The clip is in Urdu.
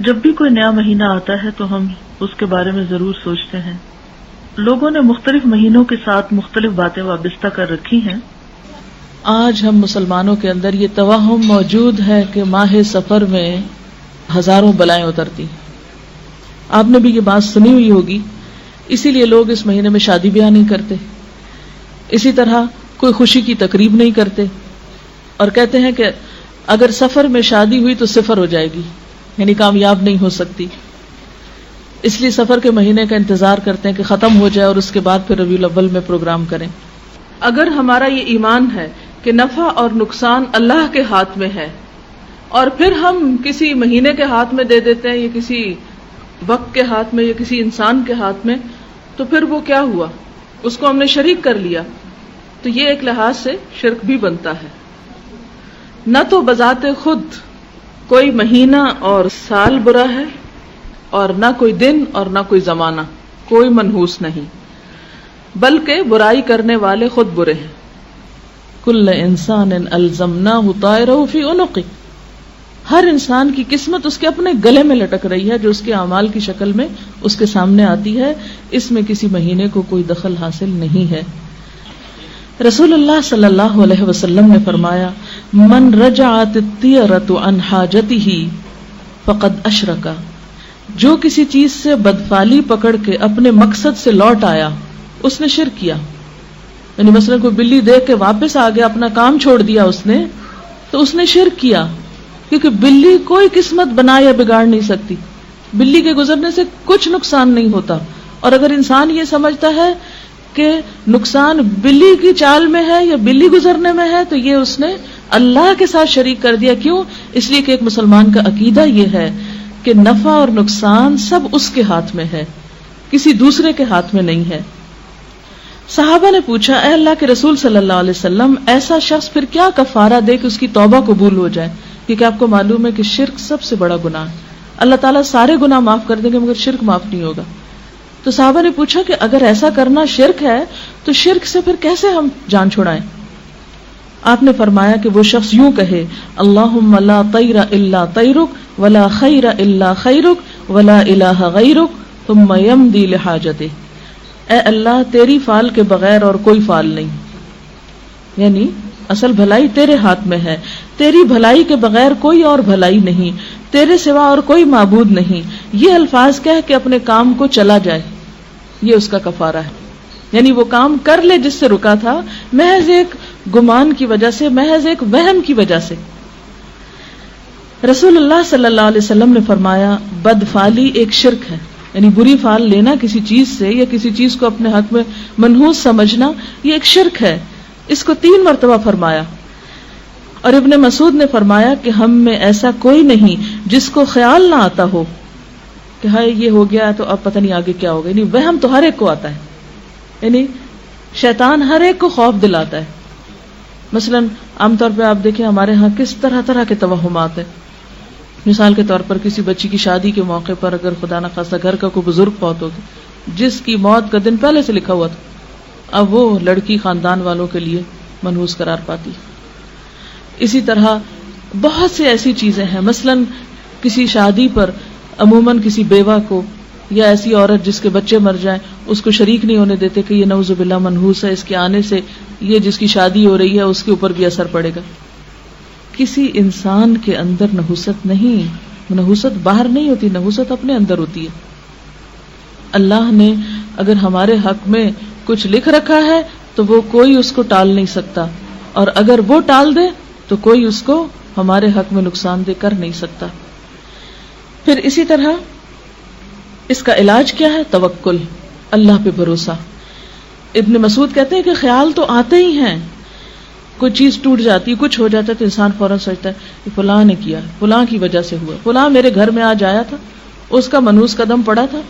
جب بھی کوئی نیا مہینہ آتا ہے تو ہم اس کے بارے میں ضرور سوچتے ہیں. لوگوں نے مختلف مہینوں کے ساتھ مختلف باتیں وابستہ کر رکھی ہیں. آج ہم مسلمانوں کے اندر یہ توہم موجود ہے کہ ماہ سفر میں ہزاروں بلائیں اترتی. آپ نے بھی یہ بات سنی ہوئی ہوگی. اسی لیے لوگ اس مہینے میں شادی بیاہ نہیں کرتے, اسی طرح کوئی خوشی کی تقریب نہیں کرتے, اور کہتے ہیں کہ اگر سفر میں شادی ہوئی تو صفر ہو جائے گی, یعنی کامیاب نہیں ہو سکتی. اس لیے سفر کے مہینے کا انتظار کرتے ہیں کہ ختم ہو جائے اور اس کے بعد پھر ربیع الاول میں پروگرام کریں. اگر ہمارا یہ ایمان ہے کہ نفع اور نقصان اللہ کے ہاتھ میں ہے, اور پھر ہم کسی مہینے کے ہاتھ میں دے دیتے ہیں یا کسی وقت کے ہاتھ میں یا کسی انسان کے ہاتھ میں, تو پھر وہ کیا ہوا؟ اس کو ہم نے شریک کر لیا. تو یہ ایک لحاظ سے شرک بھی بنتا ہے. نہ تو بذات خود کوئی مہینہ اور سال برا ہے, اور نہ کوئی دن اور نہ کوئی زمانہ, کوئی منحوس نہیں, بلکہ برائی کرنے والے خود برے ہیں. کل انسان الزمناہ طائرہ فی عنقہ, ہر انسان کی قسمت اس کے اپنے گلے میں لٹک رہی ہے جو اس کے اعمال کی شکل میں اس کے سامنے آتی ہے. اس میں کسی مہینے کو کوئی دخل حاصل نہیں ہے. رسول اللہ صلی اللہ علیہ وسلم نے فرمایا, من رجعت الطیرۃ عن حاجتہ فقد اشرک, جو کسی چیز سے بدفالی پکڑ کے اپنے مقصد سے لوٹ آیا اس نے شرک کیا. یعنی مثلا کوئی بلی دیکھ کے واپس آ گیا, اپنا کام چھوڑ دیا اس نے, تو اس نے شرک کیا, کیونکہ بلی کوئی قسمت بنا یا بگاڑ نہیں سکتی. بلی کے گزرنے سے کچھ نقصان نہیں ہوتا. اور اگر انسان یہ سمجھتا ہے کہ نقصان بلی کی چال میں ہے یا بلی گزرنے میں ہے, تو یہ اس نے اللہ کے ساتھ شریک کر دیا. کیوں؟ اس لیے کہ ایک مسلمان کا عقیدہ یہ ہے کہ نفع اور نقصان سب اس کے ہاتھ میں ہے, کسی دوسرے کے ہاتھ میں نہیں ہے. صحابہ نے پوچھا, اے اللہ کے رسول صلی اللہ علیہ وسلم, ایسا شخص پھر کیا کفارہ دے کہ اس کی توبہ قبول ہو جائے؟ کیونکہ آپ کو معلوم ہے کہ شرک سب سے بڑا گناہ ہے. اللہ تعالیٰ سارے گناہ معاف کر دیں گے مگر شرک معاف نہیں ہوگا. تو صحابہ نے پوچھا کہ اگر ایسا کرنا شرک ہے تو شرک سے پھر کیسے ہم جان چھڑائیں؟ آپ نے فرمایا کہ وہ شخص یوں کہے, اللہم لا طیر الا طیرک ولا خیر الا خیرک ولا الہ غیرک ثم یمضی لحاجتہ, اے اللہ تیری فال کے بغیر اور کوئی فال نہیں. یعنی اصل بھلائی تیرے ہاتھ میں ہے, تیری بھلائی کے بغیر کوئی اور بھلائی نہیں, تیرے سوا اور کوئی معبود نہیں. یہ الفاظ کہہ کہ اپنے کام کو چلا جائے, یہ اس کا کفارہ ہے. یعنی وہ کام کر لے جس سے رکا تھا, محض ایک گمان کی وجہ سے, محض ایک وہم کی وجہ سے. رسول اللہ صلی اللہ علیہ وسلم نے فرمایا, بدفالی ایک شرک ہے. یعنی بری فال لینا کسی چیز سے یا کسی چیز کو اپنے حق میں منحوس سمجھنا, یہ ایک شرک ہے. اس کو 3 مرتبہ فرمایا. اور ابن مسعود نے فرمایا کہ ہم میں ایسا کوئی نہیں جس کو خیال نہ آتا ہو کہ ہائے یہ ہو گیا تو اب پتہ نہیں آگے کیا ہوگا. یعنی وہم تو ہر ایک کو آتا ہے, یعنی شیطان ہر ایک کو خوف دلاتا ہے. مثلا عام طور پہ آپ دیکھیں ہمارے ہاں کس طرح طرح کے توہمات ہیں. مثال کے طور پر کسی بچی کی شادی کے موقع پر اگر خدا نہ خواستہ گھر کا کوئی بزرگ فوت ہو گیا جس کی موت کا دن پہلے سے لکھا ہوا تھا, اب وہ لڑکی خاندان والوں کے لیے منحوس قرار پاتی. اسی طرح بہت سی ایسی چیزیں ہیں. مثلا کسی شادی پر عموماً کسی بیوہ کو یا ایسی عورت جس کے بچے مر جائیں اس کو شریک نہیں ہونے دیتے کہ یہ نعوذ باللہ منحوس ہے, اس کے آنے سے یہ جس کی شادی ہو رہی ہے اس کے اوپر بھی اثر پڑے گا. کسی انسان کے اندر نحوست نہیں, نحوست باہر نہیں ہوتی, نحوست اپنے اندر ہوتی ہے. اللہ نے اگر ہمارے حق میں کچھ لکھ رکھا ہے تو وہ کوئی اس کو ٹال نہیں سکتا, اور اگر وہ ٹال دے تو کوئی اس کو ہمارے حق میں نقصان دے کر نہیں سکتا. پھر اسی طرح اس کا علاج کیا ہے؟ توکل, اللہ پہ بھروسہ. ابن مسعود کہتے ہیں کہ خیال تو آتے ہی ہیں, کوئی چیز ٹوٹ جاتی, کچھ ہو جاتا ہے تو انسان فوراً سوچتا ہے کہ فلاں نے کیا, فلاں کی وجہ سے ہوا, فلاں میرے گھر میں آج آیا تھا, اس کا منحوس قدم پڑا تھا,